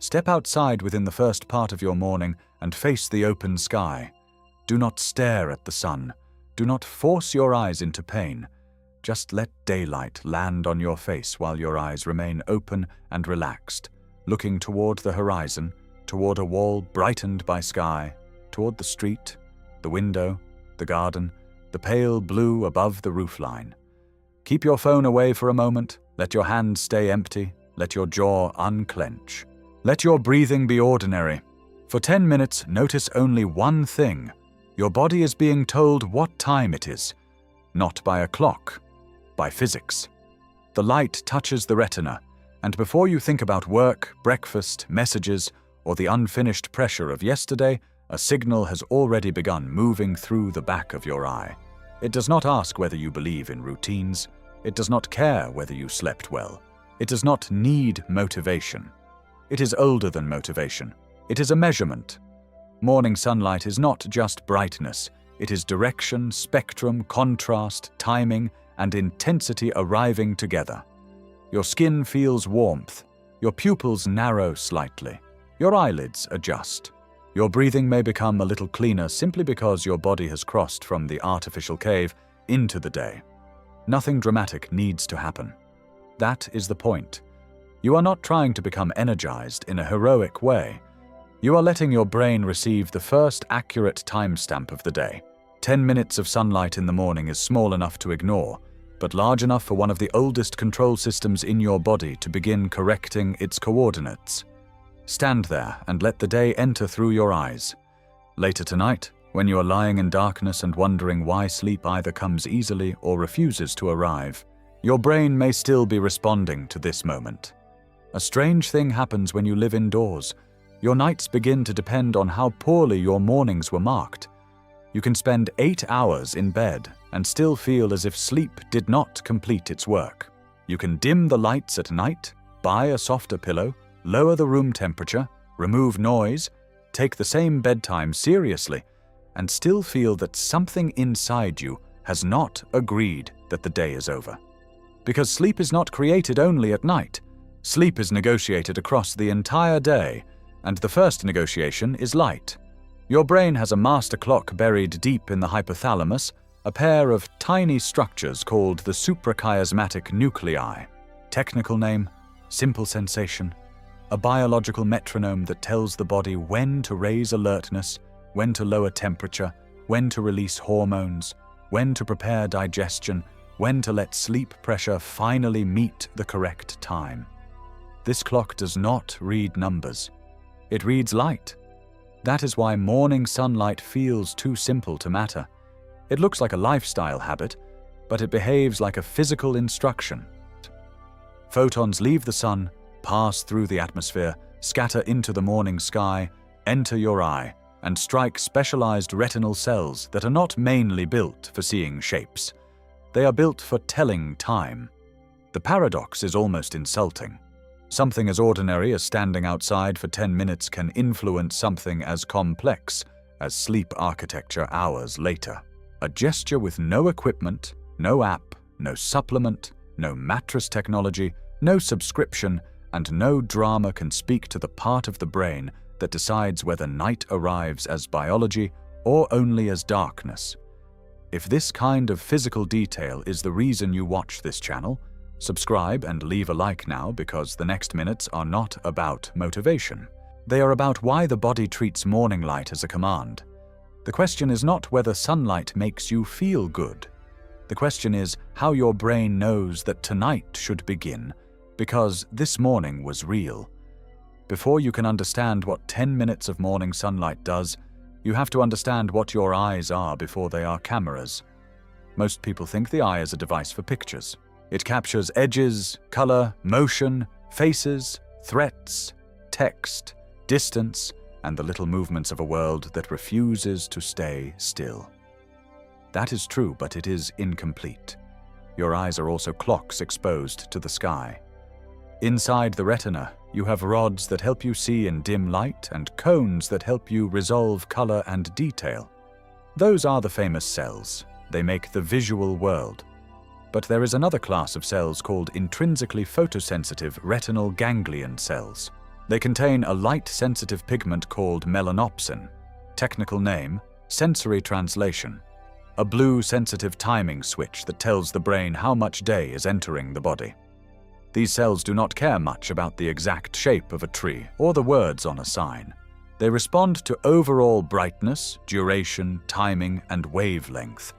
Step outside within the first part of your morning and face the open sky. Do not stare at the sun. Do not force your eyes into pain. Just let daylight land on your face while your eyes remain open and relaxed, looking toward the horizon, toward a wall brightened by sky, toward the street, the window, the garden, the pale blue above the roofline. Keep your phone away for a moment. Let your hands stay empty. Let your jaw unclench. Let your breathing be ordinary. For 10 minutes, notice only one thing. Your body is being told what time it is, not by a clock, by physics. The light touches the retina, and before you think about work, breakfast, messages, or the unfinished pressure of yesterday, a signal has already begun moving through the back of your eye. It does not ask whether you believe in routines. It does not care whether you slept well. It does not need motivation. It is older than motivation. It is a measurement. Morning sunlight is not just brightness. It is direction, spectrum, contrast, timing, and intensity arriving together. Your skin feels warmth. Your pupils narrow slightly. Your eyelids adjust. Your breathing may become a little cleaner simply because your body has crossed from the artificial cave into the day. Nothing dramatic needs to happen. That is the point. You are not trying to become energized in a heroic way. You are letting your brain receive the first accurate timestamp of the day. 10 minutes of sunlight in the morning is small enough to ignore, but large enough for one of the oldest control systems in your body to begin correcting its coordinates. Stand there and let the day enter through your eyes. Later tonight, when you are lying in darkness and wondering why sleep either comes easily or refuses to arrive, your brain may still be responding to this moment. A strange thing happens when you live indoors. Your nights begin to depend on how poorly your mornings were marked. You can spend 8 hours in bed and still feel as if sleep did not complete its work. You can dim the lights at night, buy a softer pillow, lower the room temperature, remove noise, take the same bedtime seriously, and still feel that something inside you has not agreed that the day is over. Because sleep is not created only at night. Sleep is negotiated across the entire day, and the first negotiation is light. Your brain has a master clock buried deep in the hypothalamus, a pair of tiny structures called the suprachiasmatic nuclei. Technical name, simple sensation. A biological metronome that tells the body when to raise alertness, when to lower temperature, when to release hormones, when to prepare digestion, when to let sleep pressure finally meet the correct time. This clock does not read numbers. It reads light. That is why morning sunlight feels too simple to matter. It looks like a lifestyle habit, but it behaves like a physical instruction. Photons leave the sun, pass through the atmosphere, scatter into the morning sky, enter your eye, and strike specialized retinal cells that are not mainly built for seeing shapes. They are built for telling time. The paradox is almost insulting. Something as ordinary as standing outside for 10 minutes can influence something as complex as sleep architecture hours later. A gesture with no equipment, no app, no supplement, no mattress technology, no subscription, and no drama can speak to the part of the brain that decides whether night arrives as biology or only as darkness. If this kind of physical detail is the reason you watch this channel, subscribe and leave a like now, because the next minutes are not about motivation. They are about why the body treats morning light as a command. The question is not whether sunlight makes you feel good. The question is how your brain knows that tonight should begin, because this morning was real. Before you can understand what 10 minutes of morning sunlight does, you have to understand what your eyes are before they are cameras. Most people think the eye is a device for pictures. It captures edges, color, motion, faces, threats, text, distance, and the little movements of a world that refuses to stay still. That is true, but it is incomplete. Your eyes are also clocks exposed to the sky. Inside the retina, you have rods that help you see in dim light and cones that help you resolve color and detail. Those are the famous cells. They make the visual world. But there is another class of cells called intrinsically photosensitive retinal ganglion cells. They contain a light-sensitive pigment called melanopsin, technical name, sensory translation, a blue-sensitive timing switch that tells the brain how much day is entering the body. These cells do not care much about the exact shape of a tree or the words on a sign. They respond to overall brightness, duration, timing, and wavelength.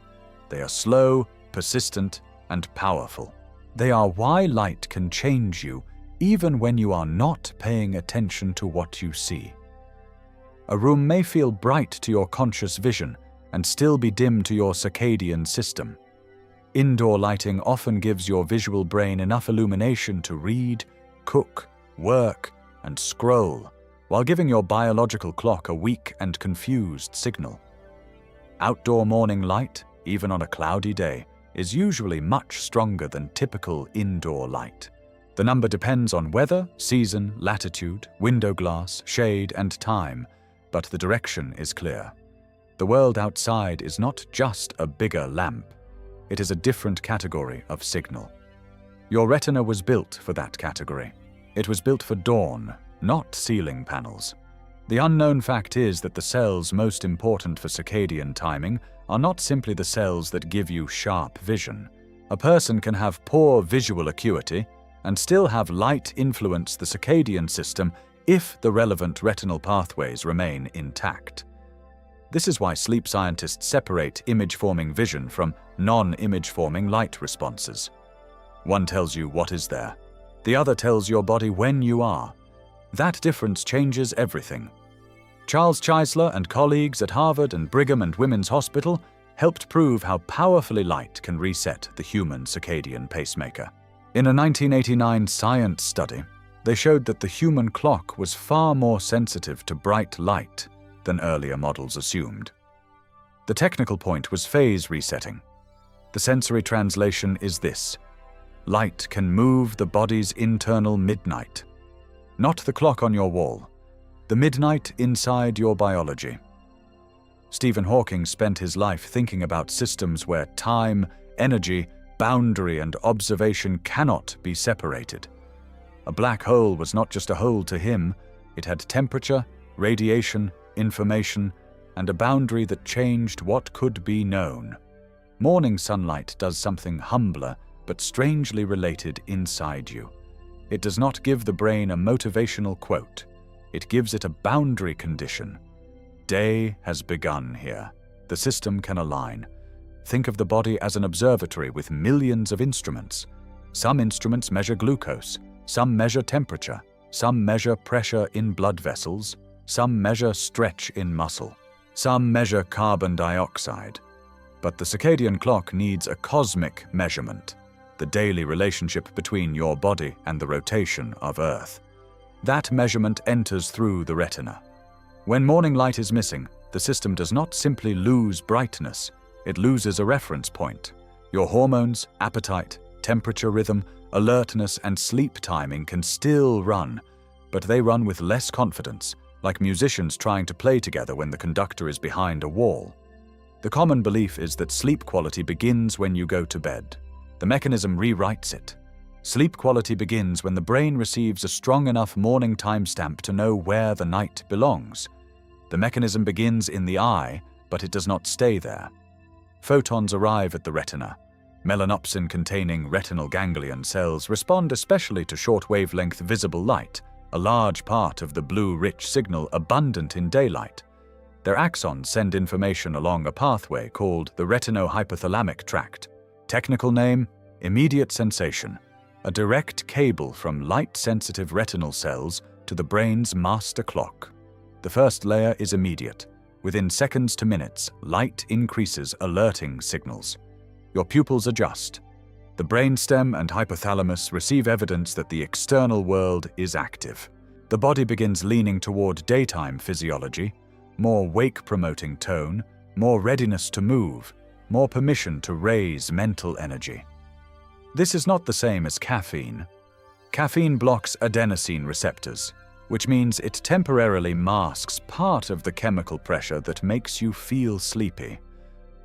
They are slow, persistent, and powerful. They are why light can change you even when you are not paying attention to what you see. A room may feel bright to your conscious vision and still be dim to your circadian system. Indoor lighting often gives your visual brain enough illumination to read, cook, work, and scroll, while giving your biological clock a weak and confused signal. Outdoor morning light, even on a cloudy day, is usually much stronger than typical indoor light. The number depends on weather, season, latitude, window glass, shade, and time, but the direction is clear. The world outside is not just a bigger lamp. It is a different category of signal. Your retina was built for that category. It was built for dawn, not ceiling panels. The unknown fact is that the cells most important for circadian timing are not simply the cells that give you sharp vision. A person can have poor visual acuity and still have light influence the circadian system if the relevant retinal pathways remain intact. This is why sleep scientists separate image-forming vision from non-image-forming light responses. One tells you what is there. The other tells your body when you are. That difference changes everything. Charles Czeisler and colleagues at Harvard and Brigham and Women's Hospital helped prove how powerfully light can reset the human circadian pacemaker. In a 1989 Science study, they showed that the human clock was far more sensitive to bright light than earlier models assumed. The technical point was phase resetting. The sensory translation is this: light can move the body's internal midnight, not the clock on your wall, the midnight inside your biology. Stephen Hawking spent his life thinking about systems where time, energy, boundary, and observation cannot be separated. A black hole was not just a hole to him, it had temperature, radiation, information, and a boundary that changed what could be known. Morning sunlight does something humbler but strangely related inside you. It does not give the brain a motivational quote. It gives it a boundary condition. Day has begun here. The system can align. Think of the body as an observatory with millions of instruments. Some instruments measure glucose, some measure temperature, some measure pressure in blood vessels, some measure stretch in muscle, some measure carbon dioxide. But the circadian clock needs a cosmic measurement, the daily relationship between your body and the rotation of Earth. That measurement enters through the retina. When morning light is missing, the system does not simply lose brightness, it loses a reference point. Your hormones, appetite, temperature rhythm, alertness, and sleep timing can still run, but they run with less confidence, like musicians trying to play together when the conductor is behind a wall. The common belief is that sleep quality begins when you go to bed. The mechanism rewrites it. Sleep quality begins when the brain receives a strong enough morning timestamp to know where the night belongs. The mechanism begins in the eye, but it does not stay there. Photons arrive at the retina. Melanopsin-containing retinal ganglion cells respond especially to short-wavelength visible light, a large part of the blue-rich signal abundant in daylight. Their axons send information along a pathway called the retinohypothalamic tract. Technical name: immediate sensation, a direct cable from light-sensitive retinal cells to the brain's master clock. The first layer is immediate. Within seconds to minutes, light increases alerting signals. Your pupils adjust. The brainstem and hypothalamus receive evidence that the external world is active. The body begins leaning toward daytime physiology, more wake-promoting tone, more readiness to move, more permission to raise mental energy. This is not the same as caffeine. Caffeine blocks adenosine receptors, which means it temporarily masks part of the chemical pressure that makes you feel sleepy.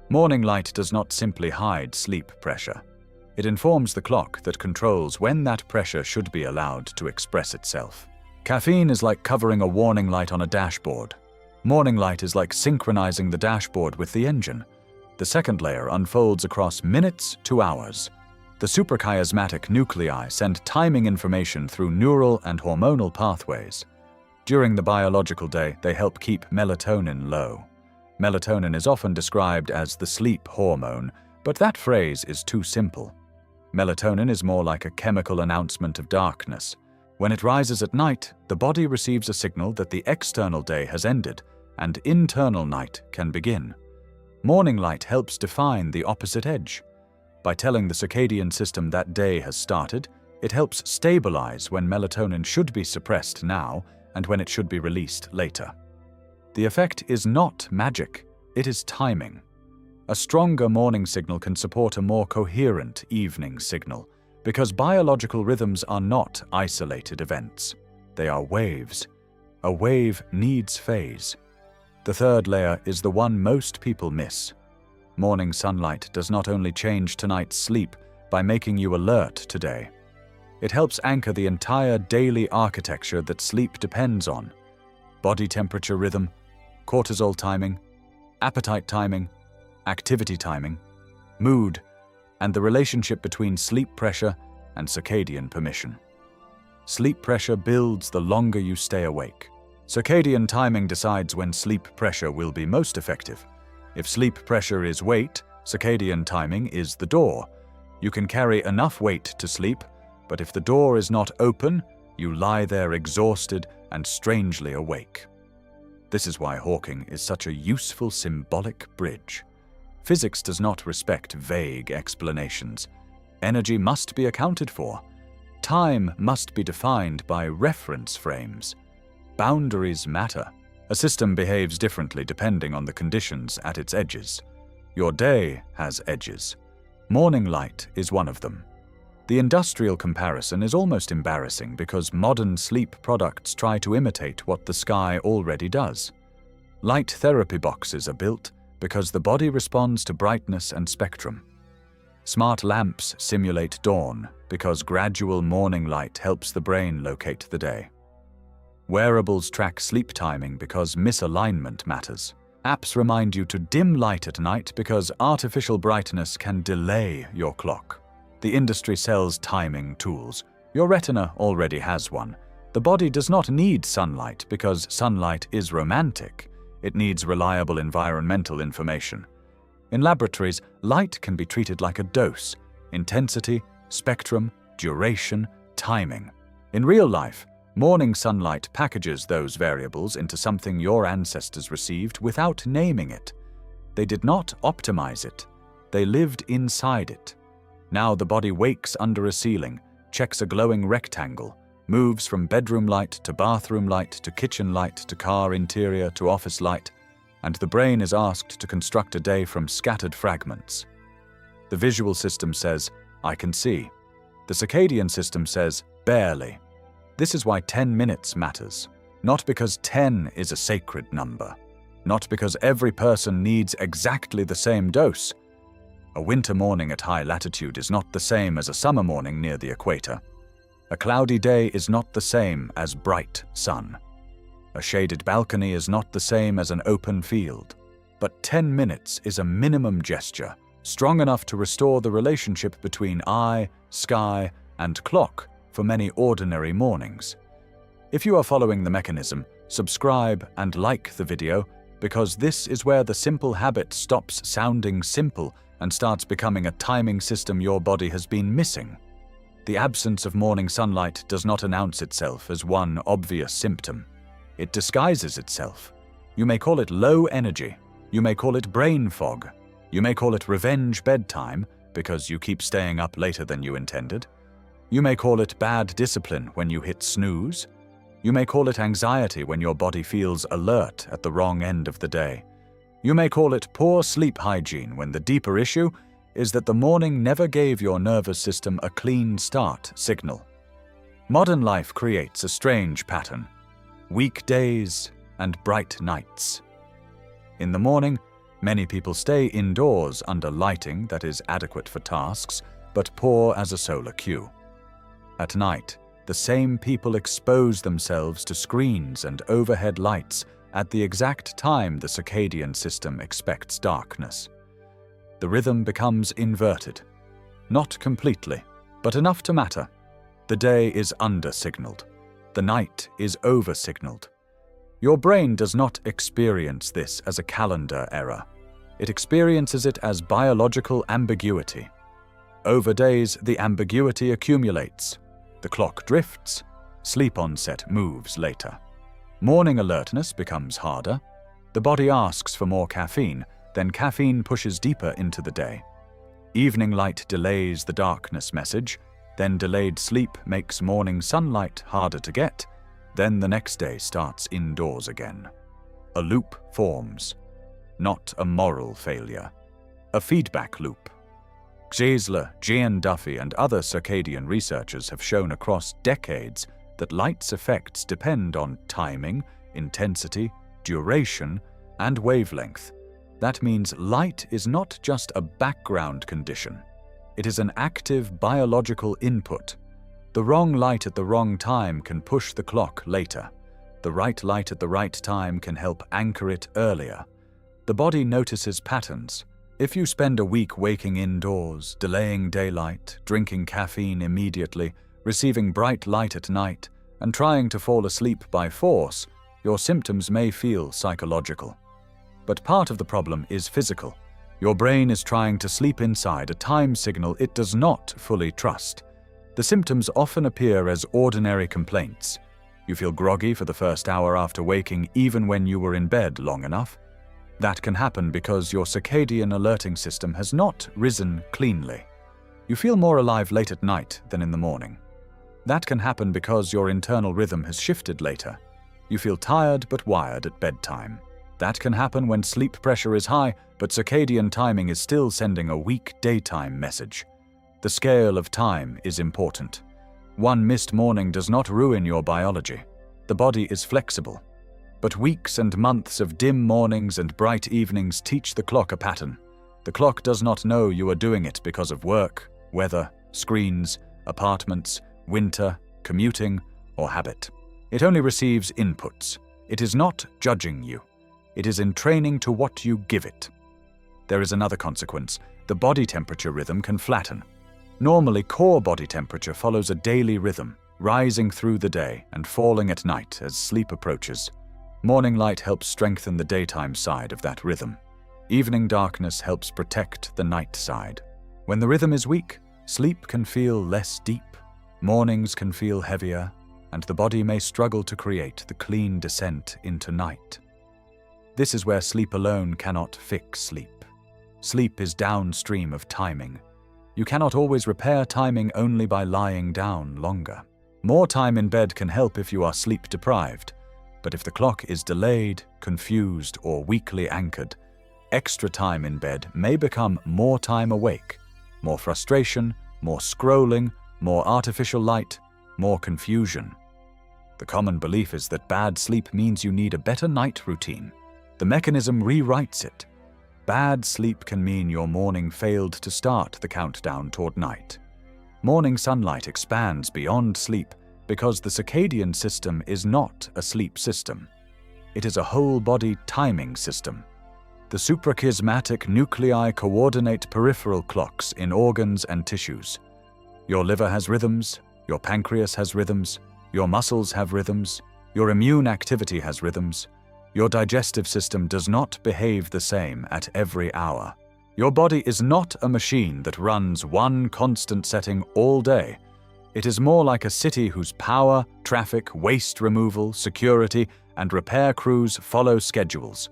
Morning light does not simply hide sleep pressure. It informs the clock that controls when that pressure should be allowed to express itself. Caffeine is like covering a warning light on a dashboard. Morning light is like synchronizing the dashboard with the engine. The second layer unfolds across minutes to hours. The suprachiasmatic nuclei send timing information through neural and hormonal pathways. During the biological day, they help keep melatonin low. Melatonin is often described as the sleep hormone, but that phrase is too simple. Melatonin is more like a chemical announcement of darkness. When it rises at night, the body receives a signal that the external day has ended and internal night can begin. Morning light helps define the opposite edge. By telling the circadian system that day has started, it helps stabilize when melatonin should be suppressed now and when it should be released later. The effect is not magic, it is timing. A stronger morning signal can support a more coherent evening signal, because biological rhythms are not isolated events. They are waves. A wave needs phase. The third layer is the one most people miss. Morning sunlight does not only change tonight's sleep by making you alert today. It helps anchor the entire daily architecture that sleep depends on. Body temperature rhythm, cortisol timing, appetite timing, activity timing, mood, and the relationship between sleep pressure and circadian permission. Sleep pressure builds the longer you stay awake. Circadian timing decides when sleep pressure will be most effective. If sleep pressure is weight, circadian timing is the door. You can carry enough weight to sleep, but if the door is not open, you lie there exhausted and strangely awake. This is why hawking is such a useful symbolic bridge. Physics does not respect vague explanations. Energy must be accounted for. Time must be defined by reference frames. Boundaries matter. A system behaves differently depending on the conditions at its edges. Your day has edges. Morning light is one of them. The industrial comparison is almost embarrassing because modern sleep products try to imitate what the sky already does. Light therapy boxes are built because the body responds to brightness and spectrum. Smart lamps simulate dawn because gradual morning light helps the brain locate the day. Wearables track sleep timing because misalignment matters. Apps remind you to dim light at night because artificial brightness can delay your clock. The industry sells timing tools. Your retina already has one. The body does not need sunlight because sunlight is romantic. It needs reliable environmental information. In laboratories, light can be treated like a dose: intensity, spectrum, duration, timing. In real life, morning sunlight packages those variables into something your ancestors received without naming it. They did not optimize it. They lived inside it. Now the body wakes under a ceiling, checks a glowing rectangle, moves from bedroom light to bathroom light to kitchen light to car interior to office light, and the brain is asked to construct a day from scattered fragments. The visual system says, "I can see." The circadian system says, "Barely." This is why 10 minutes matters. Not because 10 is a sacred number. Not because every person needs exactly the same dose. A winter morning at high latitude is not the same as a summer morning near the equator. A cloudy day is not the same as bright sun. A shaded balcony is not the same as an open field. But 10 minutes is a minimum gesture, strong enough to restore the relationship between eye, sky, and clock for many ordinary mornings. If you are following the mechanism, subscribe and like the video, because this is where the simple habit stops sounding simple and starts becoming a timing system your body has been missing. The absence of morning sunlight does not announce itself as one obvious symptom. It disguises itself. You may call it low energy. You may call it brain fog. You may call it revenge bedtime because you keep staying up later than you intended. You may call it bad discipline when you hit snooze. You may call it anxiety when your body feels alert at the wrong end of the day. You may call it poor sleep hygiene when the deeper issue is that the morning never gave your nervous system a clean start signal. Modern life creates a strange pattern: weekdays and bright nights. In the morning, many people stay indoors under lighting that is adequate for tasks, but poor as a solar cue. At night, the same people expose themselves to screens and overhead lights at the exact time the circadian system expects darkness. The rhythm becomes inverted. Not completely, but enough to matter. The day is under-signaled. The night is over-signaled. Your brain does not experience this as a calendar error. It experiences it as biological ambiguity. Over days, the ambiguity accumulates. The clock drifts. Sleep onset moves later. Morning alertness becomes harder. The body asks for more caffeine, then caffeine pushes deeper into the day. Evening light delays the darkness message, then delayed sleep makes morning sunlight harder to get, then the next day starts indoors again. A loop forms. Not a moral failure. A feedback loop. Gzesler, Gian Duffy, and other circadian researchers have shown across decades that light's effects depend on timing, intensity, duration, and wavelength. That means light is not just a background condition. It is an active biological input. The wrong light at the wrong time can push the clock later. The right light at the right time can help anchor it earlier. The body notices patterns. If you spend a week waking indoors, delaying daylight, drinking caffeine immediately, receiving bright light at night, and trying to fall asleep by force, your symptoms may feel psychological. But part of the problem is physical. Your brain is trying to sleep inside a time signal it does not fully trust. The symptoms often appear as ordinary complaints. You feel groggy for the first hour after waking even when you were in bed long enough. That can happen because your circadian alerting system has not risen cleanly. You feel more alive late at night than in the morning. That can happen because your internal rhythm has shifted later. You feel tired but wired at bedtime. That can happen when sleep pressure is high, but circadian timing is still sending a weak daytime message. The scale of time is important. One missed morning does not ruin your biology. The body is flexible. But weeks and months of dim mornings and bright evenings teach the clock a pattern. The clock does not know you are doing it because of work, weather, screens, apartments, winter, commuting, or habit. It only receives inputs. It is not judging you. It is entraining to what you give it. There is another consequence. The body temperature rhythm can flatten. Normally, core body temperature follows a daily rhythm, rising through the day and falling at night as sleep approaches. Morning light helps strengthen the daytime side of that rhythm. Evening darkness helps protect the night side. When the rhythm is weak, sleep can feel less deep, mornings can feel heavier, and the body may struggle to create the clean descent into night. This is where sleep alone cannot fix sleep. Sleep is downstream of timing. You cannot always repair timing only by lying down longer. More time in bed can help if you are sleep deprived. But if the clock is delayed, confused, or weakly anchored, extra time in bed may become more time awake, more frustration, more scrolling, more artificial light, more confusion. The common belief is that bad sleep means you need a better night routine. The mechanism rewrites it. Bad sleep can mean your morning failed to start the countdown toward night. Morning sunlight expands beyond sleep because the circadian system is not a sleep system. It is a whole-body timing system. The suprachiasmatic nuclei coordinate peripheral clocks in organs and tissues. Your liver has rhythms, your pancreas has rhythms, your muscles have rhythms, your immune activity has rhythms. Your digestive system does not behave the same at every hour. Your body is not a machine that runs one constant setting all day. It is more like a city whose power, traffic, waste removal, security, and repair crews follow schedules.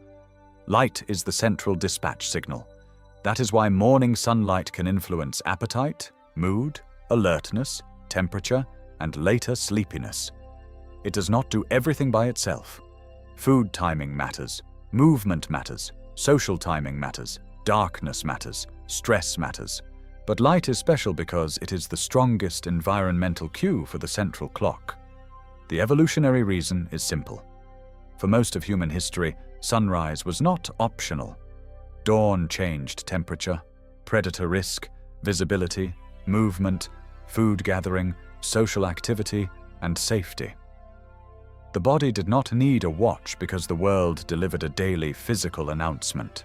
Light is the central dispatch signal. That is why morning sunlight can influence appetite, mood, alertness, temperature, and later sleepiness. It does not do everything by itself. Food timing matters, movement matters, social timing matters, darkness matters, stress matters. But light is special because it is the strongest environmental cue for the central clock. The evolutionary reason is simple. For most of human history, sunrise was not optional. Dawn changed temperature, predator risk, visibility, movement, food gathering, social activity, and safety. The body did not need a watch because the world delivered a daily physical announcement.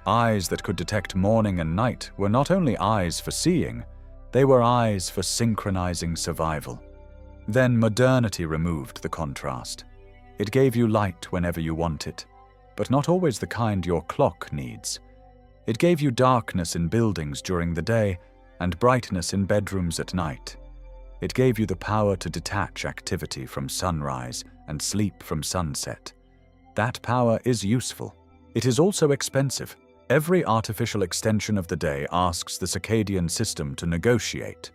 Eyes that could detect morning and night were not only eyes for seeing, they were eyes for synchronizing survival. Then modernity removed the contrast. It gave you light whenever you want it, but not always the kind your clock needs. It gave you darkness in buildings during the day and brightness in bedrooms at night. It gave you the power to detach activity from sunrise and sleep from sunset. That power is useful. It is also expensive. Every artificial extension of the day asks the circadian system to negotiate.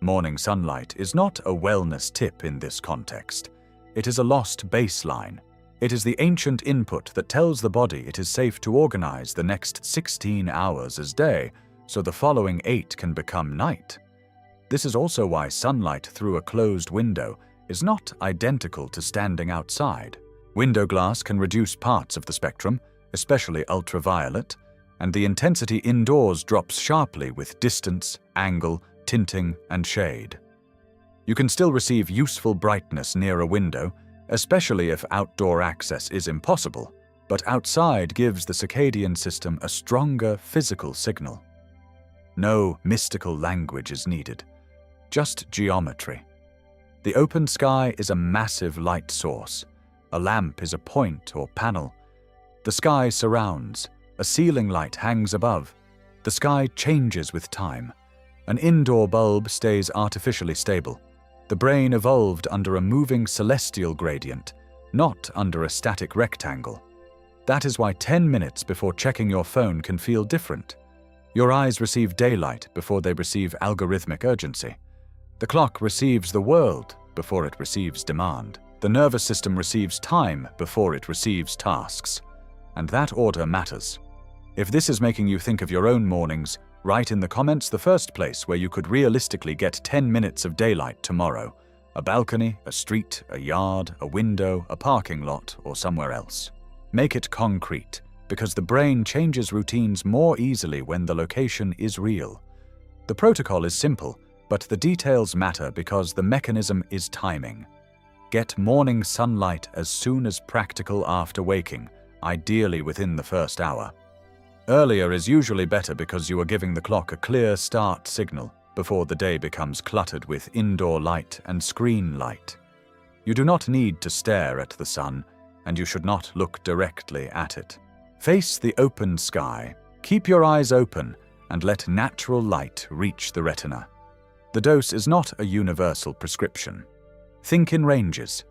Morning sunlight is not a wellness tip in this context. It is a lost baseline. It is the ancient input that tells the body it is safe to organize the next 16 hours as day, so the following 8 can become night. This is also why sunlight through a closed window is not identical to standing outside. Window glass can reduce parts of the spectrum, especially ultraviolet, and the intensity indoors drops sharply with distance, angle, tinting, and shade. You can still receive useful brightness near a window, especially if outdoor access is impossible, but outside gives the circadian system a stronger physical signal. No mystical language is needed, just geometry. The open sky is a massive light source. A lamp is a point or panel. The sky surrounds. A ceiling light hangs above. The sky changes with time. An indoor bulb stays artificially stable. The brain evolved under a moving celestial gradient, not under a static rectangle. That is why 10 minutes before checking your phone can feel different. Your eyes receive daylight before they receive algorithmic urgency. The clock receives the world before it receives demand. The nervous system receives time before it receives tasks. And that order matters. If this is making you think of your own mornings, write in the comments the first place where you could realistically get 10 minutes of daylight tomorrow. A balcony, a street, a yard, a window, a parking lot, or somewhere else. Make it concrete, because the brain changes routines more easily when the location is real. The protocol is simple, but the details matter because the mechanism is timing. Get morning sunlight as soon as practical after waking, ideally within the first hour. Earlier is usually better because you are giving the clock a clear start signal before the day becomes cluttered with indoor light and screen light. You do not need to stare at the sun, and you should not look directly at it. Face the open sky, keep your eyes open, and let natural light reach the retina. The dose is not a universal prescription. Think in ranges.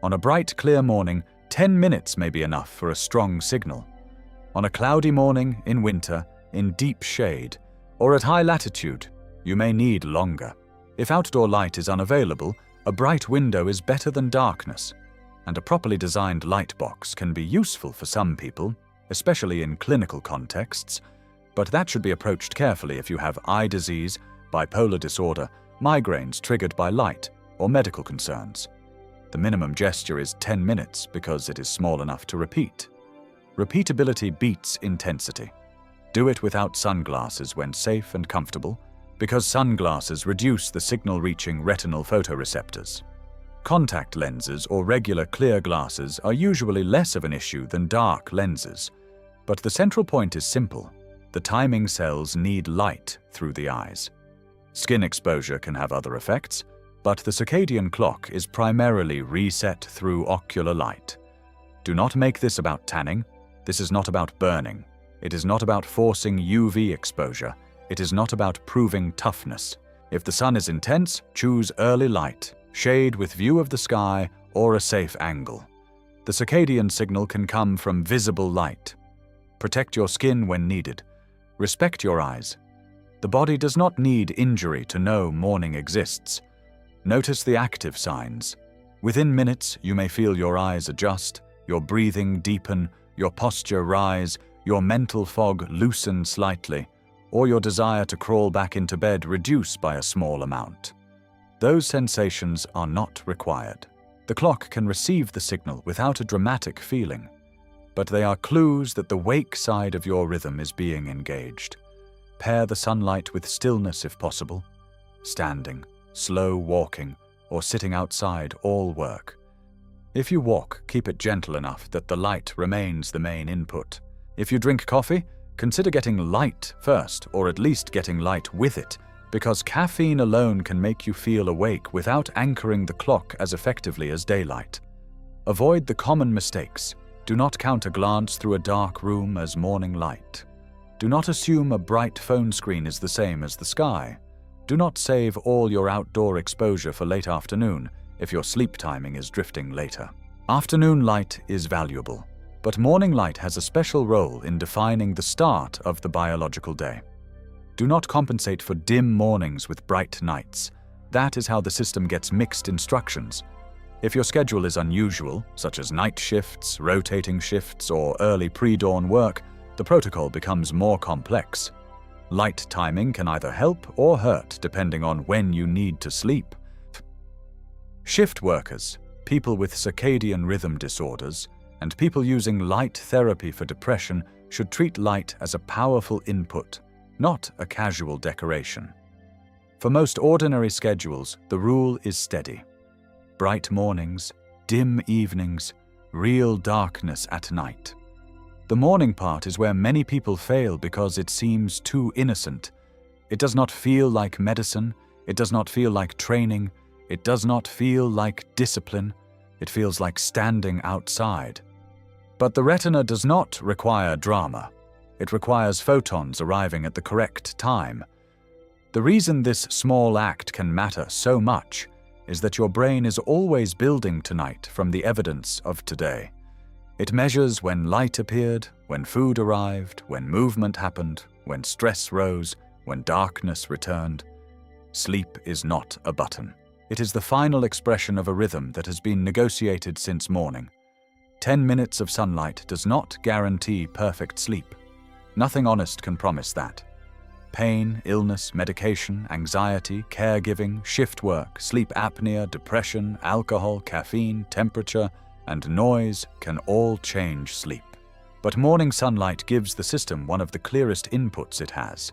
On a bright, clear morning, 10 minutes may be enough for a strong signal. On a cloudy morning, in winter, in deep shade, or at high latitude, you may need longer. If outdoor light is unavailable, a bright window is better than darkness, and a properly designed light box can be useful for some people, especially in clinical contexts, but that should be approached carefully if you have eye disease, bipolar disorder, migraines triggered by light, or medical concerns. The minimum gesture is 10 minutes because it is small enough to repeat. Repeatability beats intensity. Do it without sunglasses when safe and comfortable, because sunglasses reduce the signal reaching retinal photoreceptors. Contact lenses or regular clear glasses are usually less of an issue than dark lenses, but the central point is simple. The timing cells need light through the eyes. Skin exposure can have other effects, but the circadian clock is primarily reset through ocular light. Do not make this about tanning. This is not about burning. It is not about forcing UV exposure. It is not about proving toughness. If the sun is intense, choose early light, shade with view of the sky, or a safe angle. The circadian signal can come from visible light. Protect your skin when needed. Respect your eyes. The body does not need injury to know morning exists. Notice the active signs. Within minutes, you may feel your eyes adjust, your breathing deepen, your posture rise, your mental fog loosen slightly, or your desire to crawl back into bed reduce by a small amount. Those sensations are not required. The clock can receive the signal without a dramatic feeling, but they are clues that the wake side of your rhythm is being engaged. Pair the sunlight with stillness if possible. Standing, slow walking, or sitting outside all work. If you walk, keep it gentle enough that the light remains the main input. If you drink coffee, consider getting light first, or at least getting light with it, because caffeine alone can make you feel awake without anchoring the clock as effectively as daylight. Avoid the common mistakes. Do not count a glance through a dark room as morning light. Do not assume a bright phone screen is the same as the sky. Do not save all your outdoor exposure for late afternoon if your sleep timing is drifting later. Afternoon light is valuable, but morning light has a special role in defining the start of the biological day. Do not compensate for dim mornings with bright nights. That is how the system gets mixed instructions. If your schedule is unusual, such as night shifts, rotating shifts, or early pre-dawn work, the protocol becomes more complex. Light timing can either help or hurt depending on when you need to sleep. Shift workers, people with circadian rhythm disorders, and people using light therapy for depression should treat light as a powerful input, not a casual decoration. For most ordinary schedules, the rule is steady. Bright mornings, dim evenings, real darkness at night. The morning part is where many people fail because it seems too innocent. It does not feel like medicine, it does not feel like training, it does not feel like discipline, it feels like standing outside. But the retina does not require drama. It requires photons arriving at the correct time. The reason this small act can matter so much is that your brain is always building tonight from the evidence of today. It measures when light appeared, when food arrived, when movement happened, when stress rose, when darkness returned. Sleep is not a button. It is the final expression of a rhythm that has been negotiated since morning. 10 minutes of sunlight does not guarantee perfect sleep. Nothing honest can promise that. Pain, illness, medication, anxiety, caregiving, shift work, sleep apnea, depression, alcohol, caffeine, temperature, and noise can all change sleep. But morning sunlight gives the system one of the clearest inputs it has.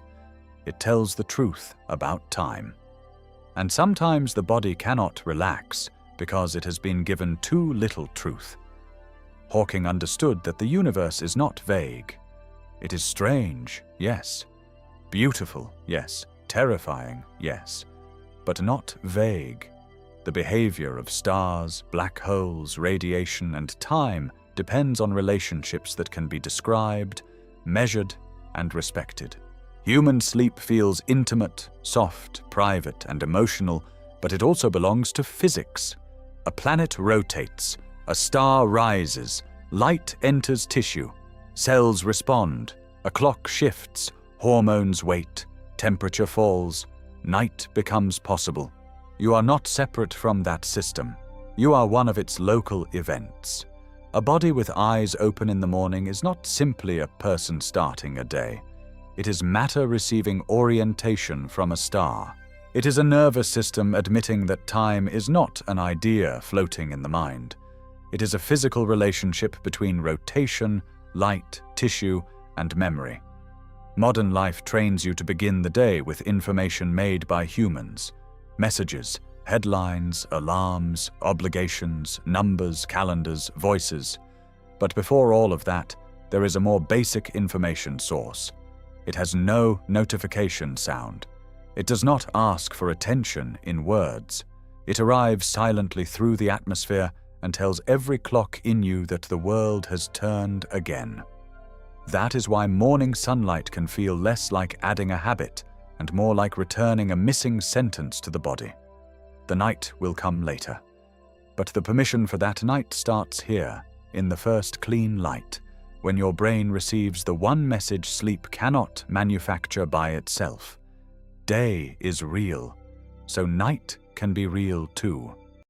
It tells the truth about time. And sometimes the body cannot relax because it has been given too little truth. Hawking understood that the universe is not vague. It is strange, yes. Beautiful, yes. Terrifying, yes. But not vague. The behavior of stars, black holes, radiation, and time depends on relationships that can be described, measured, and respected. Human sleep feels intimate, soft, private, and emotional, but it also belongs to physics. A planet rotates, a star rises, light enters tissue, cells respond, a clock shifts, hormones wait, temperature falls, night becomes possible. You are not separate from that system. You are one of its local events. A body with eyes open in the morning is not simply a person starting a day. It is matter receiving orientation from a star. It is a nervous system admitting that time is not an idea floating in the mind. It is a physical relationship between rotation, light, tissue, and memory. Modern life trains you to begin the day with information made by humans. Messages, headlines, alarms, obligations, numbers, calendars, voices. But before all of that, there is a more basic information source. It has no notification sound. It does not ask for attention in words. It arrives silently through the atmosphere and tells every clock in you that the world has turned again. That is why morning sunlight can feel less like adding a habit and more like returning a missing sentence to the body. The night will come later. But the permission for that night starts here, in the first clean light, when your brain receives the one message sleep cannot manufacture by itself. Day is real, so night can be real too.